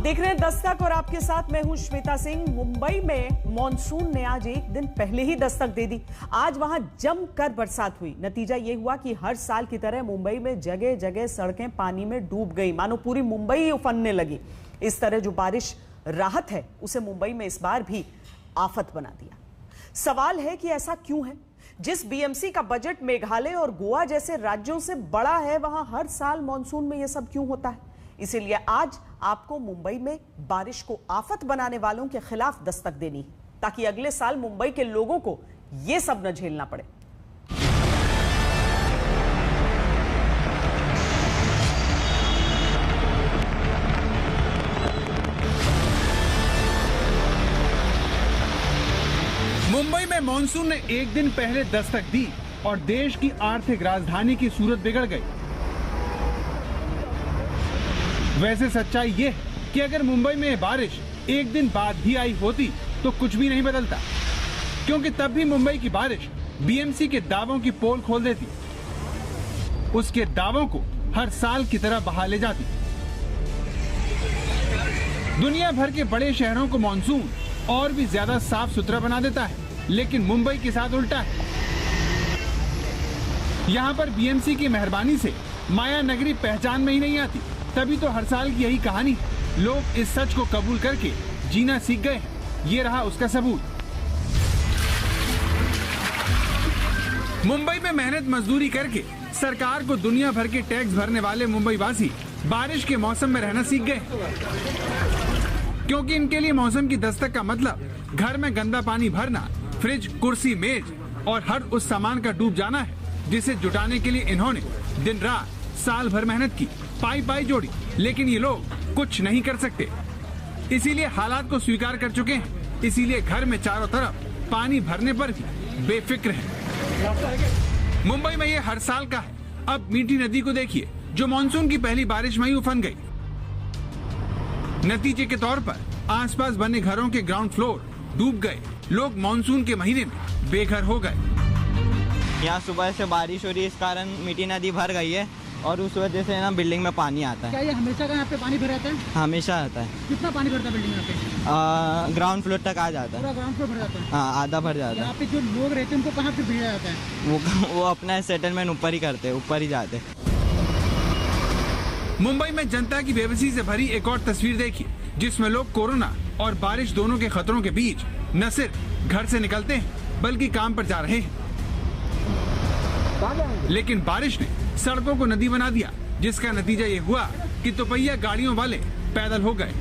देख रहे हैं दस्तक और आपके साथ मैं हूं श्वेता सिंह। मुंबई में मॉनसून ने आज एक दिन पहले ही दस्तक दे दी। आज वहां जमकर बरसात हुई। नतीजा यह हुआ कि हर साल की तरह मुंबई में जगह जगह सड़कें पानी में डूब गई, मानो पूरी मुंबई ही उफनने लगी। इस तरह जो बारिश राहत है उसे मुंबई में इस बार भी आफत बना दिया। सवाल है कि ऐसा क्यों है? जिस बीएमसी का बजट मेघालय और गोवा जैसे राज्यों से बड़ा है, वहां हर साल मॉनसून में यह सब क्यों होता है? इसीलिए आज आपको मुंबई में बारिश को आफत बनाने वालों के खिलाफ दस्तक देनी है, ताकि अगले साल मुंबई के लोगों को यह सब न झेलना पड़े। मुंबई में मॉनसून ने एक दिन पहले दस्तक दी और देश की आर्थिक राजधानी की सूरत बिगड़ गई। वैसे सच्चाई ये है कि अगर मुंबई में बारिश एक दिन बाद भी आई होती तो कुछ भी नहीं बदलता, क्योंकि तब भी मुंबई की बारिश बीएमसी के दावों की पोल खोल देती, उसके दावों को हर साल की तरह बहा ले जाती। दुनिया भर के बड़े शहरों को मॉनसून और भी ज्यादा साफ सुथरा बना देता है, लेकिन मुंबई के साथ उल्टा है। यहाँ पर बीएमसी की मेहरबानी से माया नगरी पहचान में ही नहीं आती, तभी तो हर साल की यही कहानी है। लोग इस सच को कबूल करके जीना सीख गए हैं। ये रहा उसका सबूत। मुंबई में मेहनत मजदूरी करके सरकार को दुनिया भर के टैक्स भरने वाले मुंबई वासी बारिश के मौसम में रहना सीख गए, क्योंकि इनके लिए मौसम की दस्तक का मतलब घर में गंदा पानी भरना, फ्रिज, कुर्सी, मेज और हर उस सामान का डूब जाना है जिसे जुटाने के लिए इन्होंने दिन रात साल भर मेहनत की, पाई जोड़ी, लेकिन ये लोग कुछ नहीं कर सकते। इसीलिए हालात को स्वीकार कर चुके हैं। इसीलिए घर में चारों तरफ पानी भरने पर भी बेफिक्र है। मुंबई में ये हर साल का है। अब मीठी नदी को देखिए, जो मानसून की पहली बारिश में ही उफन गई। नतीजे के तौर पर आसपास बने घरों के ग्राउंड फ्लोर डूब गए। लोग मानसून के महीने में बेघर हो गए। यहाँ सुबह से बारिश हो रही है, इस कारण मीठी नदी भर गई है और उस वजह से ना बिल्डिंग में पानी आता है। क्या ये हमेशा का यहाँ पे पानी भर रहता है? हमेशा आता है। कितना पानी भरता है बिल्डिंग में यहाँ पे? ग्राउंड फ्लोर तक आ जाता है। पूरा ग्राउंड फ्लोर भर जाता है? हाँ, आधा भर जाता है। यहाँ पे जो लोग रहते हैं उनको कहाँ पे भेजा जाता है? वो अपना सेटलमेंट ऊपर ही करते हैं, ऊपर ही जाते। मुंबई में जनता की बेबसी से भरी एक और तस्वीर देखिए, जिसमें लोग कोरोना और बारिश दोनों के खतरों के बीच न सिर्फ घर से निकलते हैं बल्कि काम पर जा रहे हैं। लेकिन बारिश ने सड़कों को नदी बना दिया, जिसका नतीजा ये हुआ कि दोपहिया गाड़ियों वाले पैदल हो गए।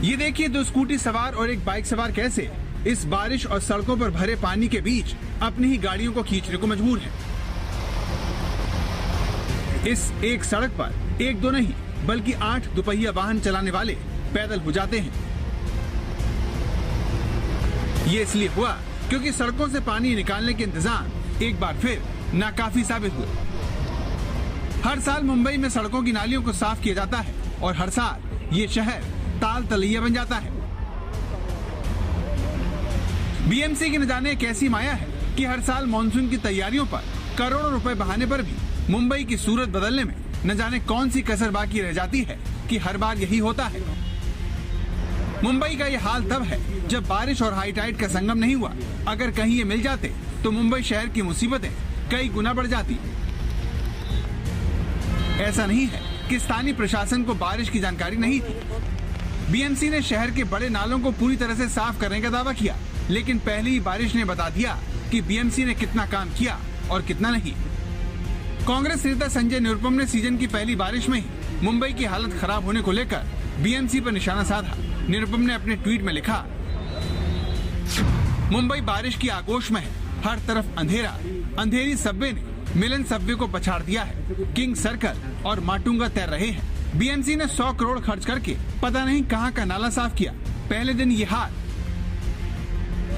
ये देखिए, दो स्कूटी सवार और एक बाइक सवार कैसे इस बारिश और सड़कों पर भरे पानी के बीच अपनी ही गाड़ियों को खींचने को मजबूर हैं। इस एक सड़क पर एक दो नहीं बल्कि 8 दोपहिया वाहन चलाने वाले पैदल हो जाते हैं। ये इसलिए हुआ क्योंकि सड़कों से पानी निकालने के इंतजाम एक बार फिर नाकाफी साबित हुए। हर साल मुंबई में सड़कों की नालियों को साफ किया जाता है और हर साल ये शहर ताल तलैया बन जाता है। बीएमसी की न जाने कैसी माया है कि हर साल मानसून की तैयारियों पर करोड़ों रुपए बहाने पर भी मुंबई की सूरत बदलने में न जाने कौन सी कसर बाकी रह जाती है कि हर बार यही होता है। मुंबई का ये हाल तब है जब बारिश और हाई टाइड का संगम नहीं हुआ। अगर कहीं ये मिल जाते तो मुंबई शहर की मुसीबतें कई गुना बढ़ जाती। ऐसा नहीं है कि स्थानीय प्रशासन को बारिश की जानकारी नहीं थी। बीएमसी ने शहर के बड़े नालों को पूरी तरह से साफ करने का दावा किया, लेकिन पहली ही बारिश ने बता दिया कि बीएमसी ने कितना काम किया और कितना नहीं। कांग्रेस नेता संजय निरुपम ने सीजन की पहली बारिश में ही मुंबई की हालत खराब होने को लेकर बीएमसी पर निशाना साधा। निरुपम ने अपने ट्वीट में लिखा, मुंबई बारिश की आगोश में है, हर तरफ अंधेरा। अंधेरी सबवे ने मिलन सबवे को पछाड़ दिया है। किंग सर्कल और माटुंगा तैर रहे हैं। बीएमसी ने 100 करोड़ खर्च करके पता नहीं कहां का नाला साफ किया। पहले दिन ये हाल।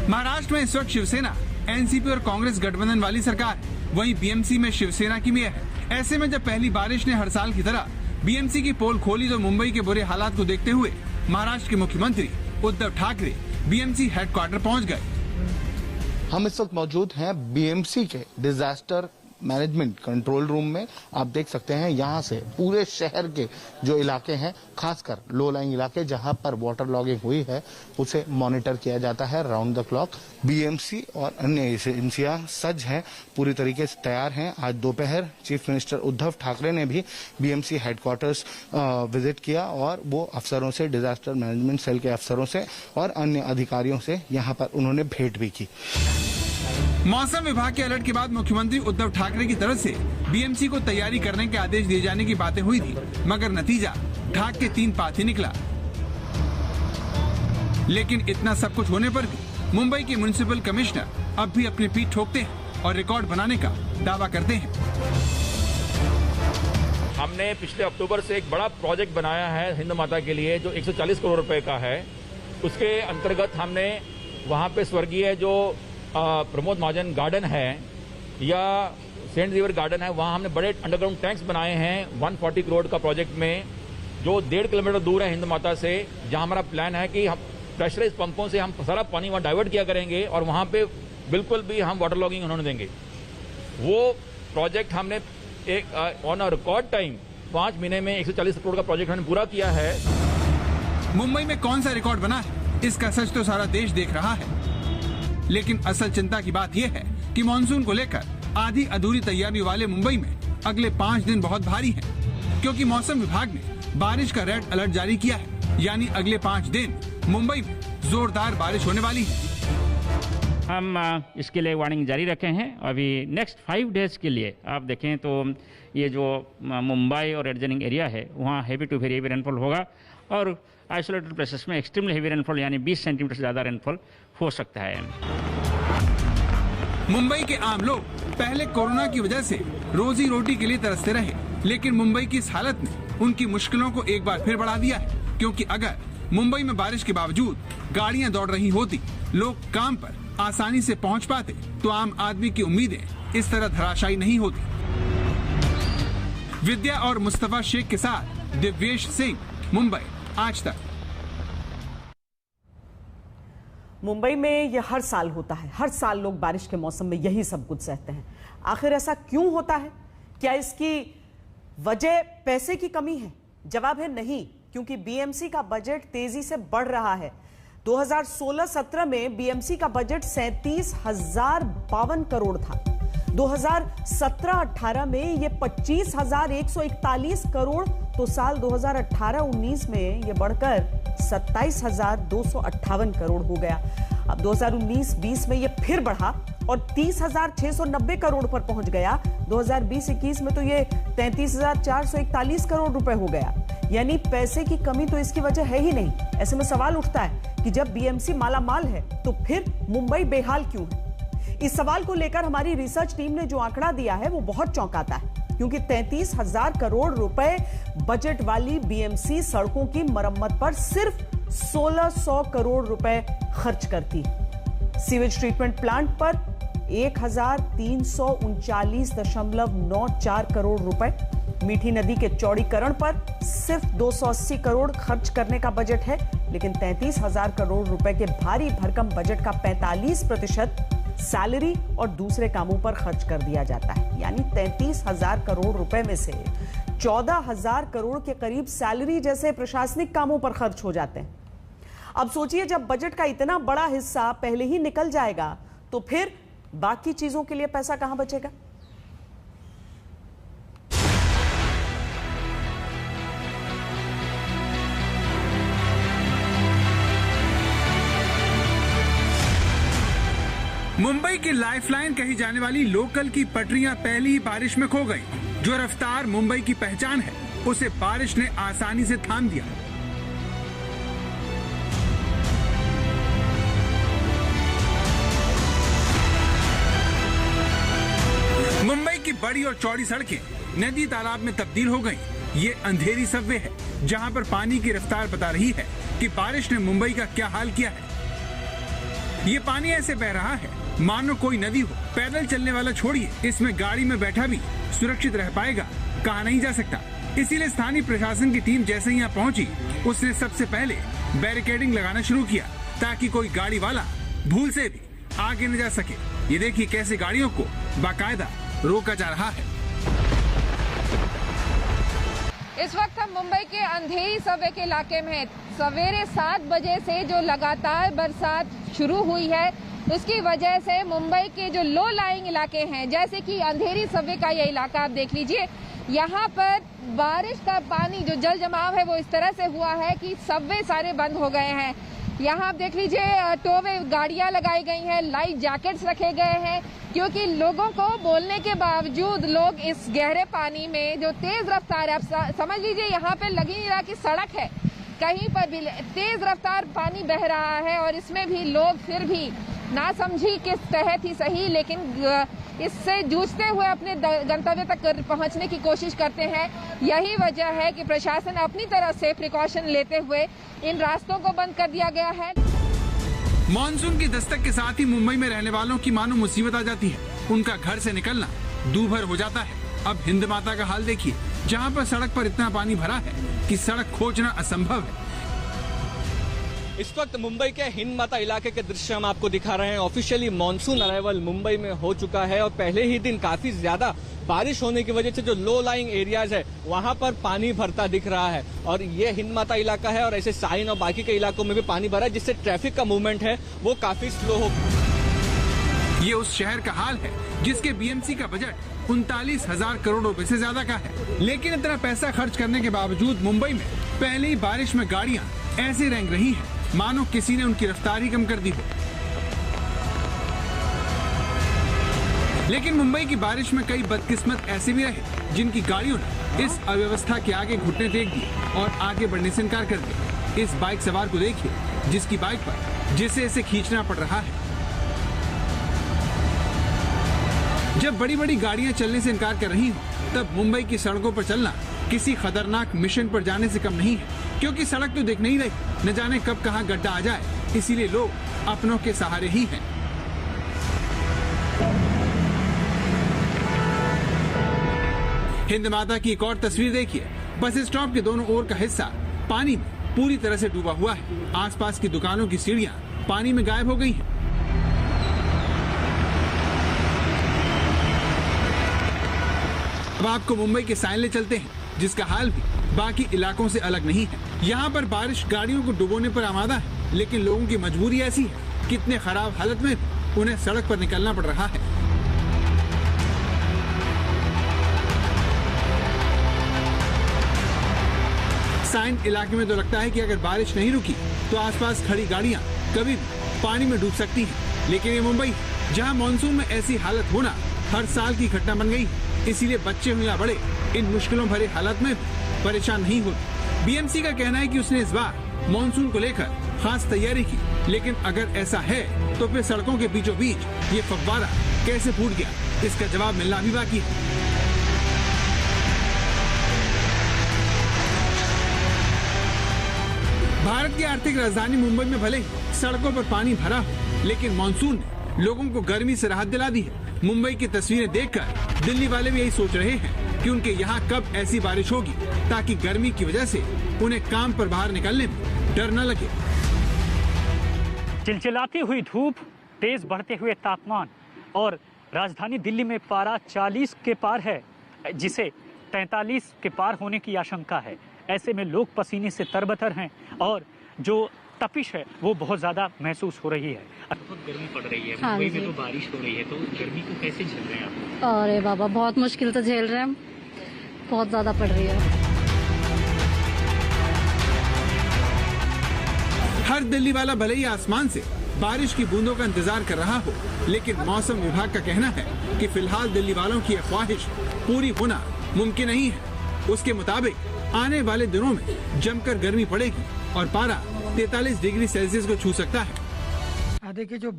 महाराष्ट्र में इस वक्त शिवसेना, एनसीपी और कांग्रेस गठबंधन वाली सरकार है, वहीं बीएमसी में शिवसेना की मेयर है। ऐसे में जब पहली बारिश ने हर साल की तरह बीएमसी की पोल खोली तो मुंबई के बुरे हालात को देखते हुए महाराष्ट्र के मुख्यमंत्री उद्धव ठाकरे बीएमसी हेडक्वार्टर पहुंच गए। हम इस वक्त मौजूद हैं बीएमसी के डिजास्टर मैनेजमेंट कंट्रोल रूम में आप देख सकते हैं, यहाँ से पूरे शहर के जो इलाके हैं, खासकर लो लाइंग इलाके जहाँ पर वाटर लॉगिंग हुई है, उसे मॉनिटर किया जाता है राउंड द क्लॉक। बीएमसी और अन्य एजेंसियां सज्ज हैं, पूरी तरीके से तैयार हैं। आज दोपहर चीफ मिनिस्टर उद्धव ठाकरे ने भी बीएमसी हेडक्वार्टर्स विजिट किया और वो अफसरों से, डिजास्टर मैनेजमेंट सेल के अफसरों से और अन्य अधिकारियों से यहाँ पर उन्होंने भेंट भी की। मौसम विभाग के अलर्ट के बाद मुख्यमंत्री उद्धव ठाकरे की तरफ से बीएमसी को तैयारी करने के आदेश दिए जाने की बातें हुई थी, मगर नतीजा ढाक के 3 पात ही निकला। लेकिन इतना सब कुछ होने पर भी मुंबई के म्युनिसिपल कमिश्नर अब भी अपनी पीठ ठोकते हैं और रिकॉर्ड बनाने का दावा करते हैं। हमने पिछले अक्टूबर से एक बड़ा प्रोजेक्ट बनाया है हिंद माता के लिए, जो 140 करोड़ रुपए का है। उसके अंतर्गत हमने वहाँ पे स्वर्गीय जो प्रमोद महाजन गार्डन है या सेंट जेवियर गार्डन है, वहाँ हमने बड़े अंडरग्राउंड टैंक्स बनाए हैं 140 करोड़ का प्रोजेक्ट में, जो 1.5 किलोमीटर दूर है हिंद माता से, जहाँ हमारा प्लान है कि हम प्रेशराइज पंपों से हम सारा पानी वहाँ डाइवर्ट किया करेंगे और वहाँ पे बिल्कुल भी हम वाटर लॉगिंग उन्होंने देंगे। वो प्रोजेक्ट हमने एक ऑन अ रिकॉर्ड टाइम 5 महीने में 140 करोड़ का प्रोजेक्ट हमने पूरा किया है। मुंबई में कौन सा रिकॉर्ड बना है, इसका सच तो सारा देश देख रहा है। लेकिन असल चिंता की बात यह है कि मानसून को लेकर आधी अधूरी तैयारी वाले मुंबई में अगले 5 दिन बहुत भारी हैं, क्योंकि मौसम विभाग ने बारिश का रेड अलर्ट जारी किया है। यानी अगले 5 दिन मुंबई में जोरदार बारिश होने वाली है। हम इसके लिए वार्निंग जारी रखे हैं। अभी नेक्स्ट 5 डेज के लिए आप देखें तो ये जो मुंबई और एडजॉइनिंग एरिया है, वहाँ heavy to very heavy rainfall होगा और आइसोलेटेड प्लेसेस में एक्सट्रीमली हेवी रेनफॉल यानी 20 सेंटीमीटर से ज़्यादा रेनफॉल हो सकता है। मुंबई के आम लोग पहले कोरोना की वजह से रोजी रोटी के लिए तरसते रहे, लेकिन मुंबई की इस हालत ने उनकी मुश्किलों को एक बार फिर बढ़ा दिया है, क्योंकि अगर मुंबई में बारिश के बावजूद गाड़ियां दौड़ रही होती, लोग काम पर आसानी से पहुंच पाते, तो आम आदमी की उम्मीदें इस तरह धराशायी नहीं होती। विद्या और मुस्तफा शेख के साथ दिव्येश सिंह, मुंबई, आज तक। मुंबई में यह हर साल होता है। हर साल लोग बारिश के मौसम में यही सब कुछ सहते हैं। आखिर ऐसा क्यों होता है? क्या इसकी वजह पैसे की कमी है? जवाब है नहीं, क्योंकि बीएमसी का बजट तेजी से बढ़ रहा है। 2016-17 में बीएमसी का बजट 37,052 करोड़ था। 2017-18 में ये 25,141 करोड़, तो साल 2018-19 में ये बढ़कर 27,258 करोड़ हो गया। अब 2019-20 में ये फिर बढ़ा और 30,690 करोड़ पर पहुंच गया। 2020-21 में तो ये 33,441 करोड़ रुपए हो गया। यानी पैसे की कमी तो इसकी वजह है ही नहीं। ऐसे में सवाल उठता है कि जब बीएमसी मालामाल है तो फिर मुंबई बेहाल क्यों है? इस सवाल को लेकर हमारी रिसर्च टीम ने जो आंकड़ा दिया है वो बहुत चौंकाता है, क्योंकि 33,000 करोड़ रुपए बजट वाली बीएमसी सड़कों की मरम्मत पर सिर्फ 1,600 करोड़ रुपए खर्च करती है। सीवेज ट्रीटमेंट प्लांट पर 1,339.94 करोड़ रुपए, मीठी नदी के चौड़ीकरण पर सिर्फ 280 करोड़ खर्च करने का बजट है। लेकिन 33,000 करोड़ रुपए के भारी भरकम बजट का 45% सैलरी और दूसरे कामों पर खर्च कर दिया जाता है। यानी 33,000 करोड़ रुपए में से 14,000 करोड़ के करीब सैलरी जैसे प्रशासनिक कामों पर खर्च हो जाते हैं। अब सोचिए, जब बजट का इतना बड़ा हिस्सा पहले ही निकल जाएगा तो फिर बाकी चीजों के लिए पैसा कहां बचेगा? मुंबई की लाइफलाइन कही जाने वाली लोकल की पटरियां पहली ही बारिश में खो गई। जो रफ्तार मुंबई की पहचान है, उसे बारिश ने आसानी से थाम दिया। मुंबई की बड़ी और चौड़ी सड़कें नदी तालाब में तब्दील हो गईं। ये अंधेरी सबवे है, जहां पर पानी की रफ्तार बता रही है कि बारिश ने मुंबई का क्या हाल किया है। ये पानी ऐसे बह रहा है मानो कोई नदी हो। पैदल चलने वाला छोड़िए, इसमें गाड़ी में बैठा भी सुरक्षित रह पाएगा, कहा नहीं जा सकता। इसीलिए स्थानीय प्रशासन की टीम जैसे ही यहाँ पहुंची, उसने सबसे पहले बैरिकेडिंग लगाना शुरू किया, ताकि कोई गाड़ी वाला भूल से भी आगे न जा सके। ये देखिए कैसे गाड़ियों को बाकायदा रोका जा रहा है। इस वक्त हम मुंबई के अंधेरी सबवे के इलाके में हैं। सवेरे 7 बजे से जो लगातार बरसात शुरू हुई है, उसकी वजह से मुंबई के जो लो लाइंग इलाके हैं, जैसे कि अंधेरी सबवे का ये इलाका आप देख लीजिए, यहाँ पर बारिश का पानी जो जल जमाव है वो इस तरह से हुआ है कि सबवे सारे बंद हो गए हैं। यहाँ आप देख लीजिए टोवे गाड़ियाँ लगाई गई हैं, लाइफ जैकेट्स रखे गए हैं, क्योंकि लोगों को बोलने के बावजूद लोग इस गहरे पानी में जो तेज रफ्तार है, आप समझ लीजिए यहाँ पे लग ही नहीं रहा कि सड़क है, कहीं पर भी तेज रफ्तार पानी बह रहा है और इसमें भी लोग फिर भी ना समझी किस तहत ही सही, लेकिन इससे जूझते हुए अपने गंतव्य तक पहुंचने की कोशिश करते हैं। यही वजह है कि प्रशासन अपनी तरफ से प्रिकॉशन लेते हुए इन रास्तों को बंद कर दिया गया है। मानसून की दस्तक के साथ ही मुंबई में रहने वालों की मानो मुसीबत आ जाती है। उनका घर से निकलना दूभर हो जाता है। अब हिंद माता का हाल देखिए, जहाँ पर सड़क पर इतना पानी भरा है कि सड़क खोजना असंभव है। इस वक्त मुंबई के हिंद माता इलाके के दृश्य हम आपको दिखा रहे हैं। ऑफिशियली मॉनसून अराइवल मुंबई में हो चुका है और पहले ही दिन काफी ज्यादा बारिश होने की वजह से जो लो लाइंग एरियाज है वहां पर पानी भरता दिख रहा है और ये हिंद माता इलाका है और ऐसे साइन और बाकी के इलाकों में भी पानी भरा है, जिससे ट्रैफिक का मूवमेंट है वो काफी स्लो हो। ये उस शहर का हाल है जिसके बीएमसी का बजट 39,000 करोड़ रुपए से ज्यादा का है, लेकिन इतना पैसा खर्च करने के बावजूद मुंबई में पहली बारिश में गाड़ियां ऐसे रेंग रही हैं मानो किसी ने उनकी रफ्तार ही कम कर दी हो। लेकिन मुंबई की बारिश में कई बदकिस्मत ऐसे भी रहे जिनकी गाड़ियों ने इस अव्यवस्था के आगे घुटने टेक दिए और आगे बढ़ने से इनकार कर दिया। इस बाइक सवार को देखिए जिसकी बाइक पर जिसे इसे खींचना पड़ रहा है। जब बड़ी बड़ी गाड़ियां चलने से इनकार कर रही हो, तब मुंबई की सड़कों पर चलना किसी खतरनाक मिशन पर जाने से कम नहीं है, क्योंकि सड़क तो दिख नहीं रही, न जाने कब कहां गड्ढा आ जाए, इसीलिए लोग अपनों के सहारे ही हैं। हिंद माता की एक और तस्वीर देखिए। बस स्टॉप के दोनों ओर का हिस्सा पानी में पूरी तरह से डूबा हुआ है। आसपास की दुकानों की सीढ़ियां पानी में गायब हो गई हैं। अब आपको मुंबई के साइन ले चलते हैं, जिसका हाल भी बाकी इलाकों से अलग नहीं है। यहाँ पर बारिश गाड़ियों को डुबोने पर आमादा है, लेकिन लोगों की मजबूरी ऐसी है कि इतने खराब हालत में उन्हें सड़क पर निकलना पड़ रहा है। साइन इलाके में तो लगता है कि अगर बारिश नहीं रुकी तो आसपास खड़ी गाड़ियां कभी भी पानी में डूब सकती हैं। लेकिन ये मुंबई, जहां मानसून में ऐसी हालत होना हर साल की घटना बन गई, इसीलिए बच्चे हो या बड़े इन मुश्किलों भरे हालत में परेशान नहीं होते। बीएमसी का कहना है कि उसने इस बार मानसून को लेकर खास तैयारी की, लेकिन अगर ऐसा है तो फिर सड़कों के बीचों बीच ये फव्वारा कैसे फूट गया, इसका जवाब मिलना भी बाकी है। भारत की आर्थिक राजधानी मुंबई में भले ही सड़कों पर पानी भरा हो, लेकिन मानसून ने लोगों को गर्मी से राहत दिला दी है। मुंबई की तस्वीरें देखकर दिल्ली वाले भी यही सोच रहे हैं कि उनके यहाँ कब ऐसी बारिश होगी ताकि गर्मी की वजह से उन्हें काम पर बाहर निकलने में डर न लगे। चिलचिलाती हुई धूप, तेज बढ़ते हुए तापमान और राजधानी दिल्ली में पारा 40 के पार है, जिसे 43 के पार होने की आशंका है। ऐसे में लोग पसीने से तरबतर हैं और जो तपिश है वो बहुत ज़्यादा महसूस हो रही है। बहुत गर्मी पड़ रही है। मुंबई में तो बारिश हो रही है, तो गर्मी को कैसे झेल रहे हैं आप? अरे बाबा, बहुत मुश्किल से झेल रहे हैं, बहुत ज़्यादा पड़ रही है। हर दिल्ली वाला भले ही आसमान से बारिश की बूंदों का इंतजार कर रहा हो, लेकिन मौसम विभाग का कहना है कि फिलहाल दिल्ली वालों की यह ख्वाहिश पूरी होना मुमकिन नहीं है। उसके मुताबिक आने वाले दिनों में जमकर गर्मी पड़ेगी और पारा 43 डिग्री सेल्सियस को छू सकता है। देखिए, जो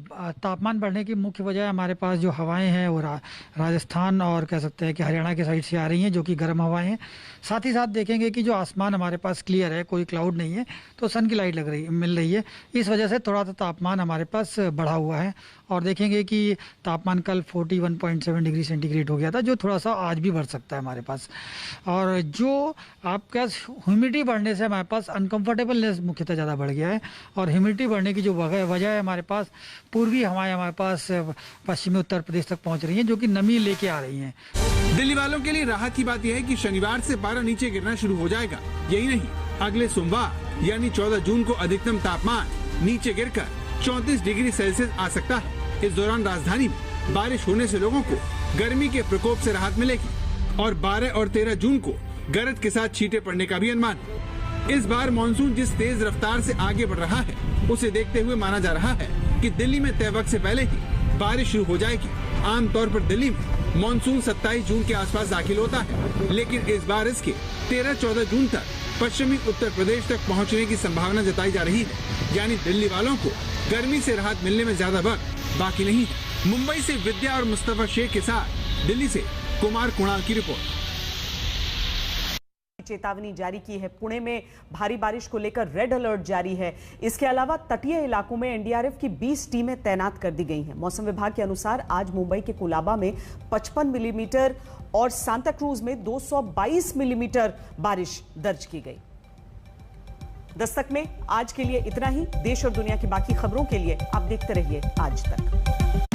तापमान बढ़ने की मुख्य वजह हमारे पास जो हवाएं हैं वो राजस्थान और कह सकते हैं कि हरियाणा के साइड से आ रही हैं, जो कि गर्म हवाएं हैं। साथ ही साथ देखेंगे कि जो आसमान हमारे पास क्लियर है, कोई क्लाउड नहीं है, तो सन की लाइट मिल रही है। इस वजह से थोड़ा सा तापमान हमारे पास बढ़ा हुआ है और देखेंगे कि तापमान कल 41.7 डिग्री सेंटीग्रेड हो गया था, जो थोड़ा सा आज भी बढ़ सकता है हमारे पास। और जो आपका ह्यूमिडिटी बढ़ने से हमारे पास अनकम्फर्टेबलनेस मुख्यतः ज़्यादा बढ़ गया है और ह्यूमिडिटी बढ़ने की जो वजह है हमारे पास पास पूर्वी हवाएं हमारे पास पश्चिमी उत्तर प्रदेश तक पहुंच रही हैं, जो कि नमी लेके आ रही हैं। दिल्ली वालों के लिए राहत की बात यह है कि शनिवार से पारा नीचे गिरना शुरू हो जाएगा। यही नहीं, अगले सोमवार यानी 14 जून को अधिकतम तापमान नीचे गिरकर 34 डिग्री सेल्सियस आ सकता है। इस दौरान राजधानी में बारिश होने से लोगों को गर्मी के प्रकोप से राहत मिलेगी और 12 और 13 जून को गरज के साथ छींटे पड़ने का भी अनुमान है। इस बार मानसून जिस तेज रफ्तार से आगे बढ़ रहा है, उसे देखते हुए माना जा रहा है कि दिल्ली में तय वक्त से पहले ही बारिश शुरू हो जाएगी। आमतौर पर दिल्ली में मानसून 27 जून के आसपास दाखिल होता है, लेकिन इस बार इसके 13-14 जून तक पश्चिमी उत्तर प्रदेश तक पहुंचने की संभावना जताई जा रही है। यानी दिल्ली वालों को गर्मी से राहत मिलने में ज्यादा वक्त बाकी नहीं है। मुंबई से विद्या और मुस्तफा शेख के साथ दिल्ली से कुमार कुणाल की रिपोर्ट। चेतावनी जारी की है। पुणे में भारी बारिश को लेकर रेड अलर्ट जारी है। इसके अलावा तटीय इलाकों में एनडीआरएफ की 20 टीमें तैनात कर दी गई हैं। मौसम विभाग के अनुसार आज मुंबई के कुलाबा में 55 मिलीमीटर और सांता क्रूज में 222 मिलीमीटर बारिश दर्ज की गई। दस्तक में आज के लिए इतना ही। देश और दुनिया की बाकी खबरों के लिए आप देखते रहिए आज तक।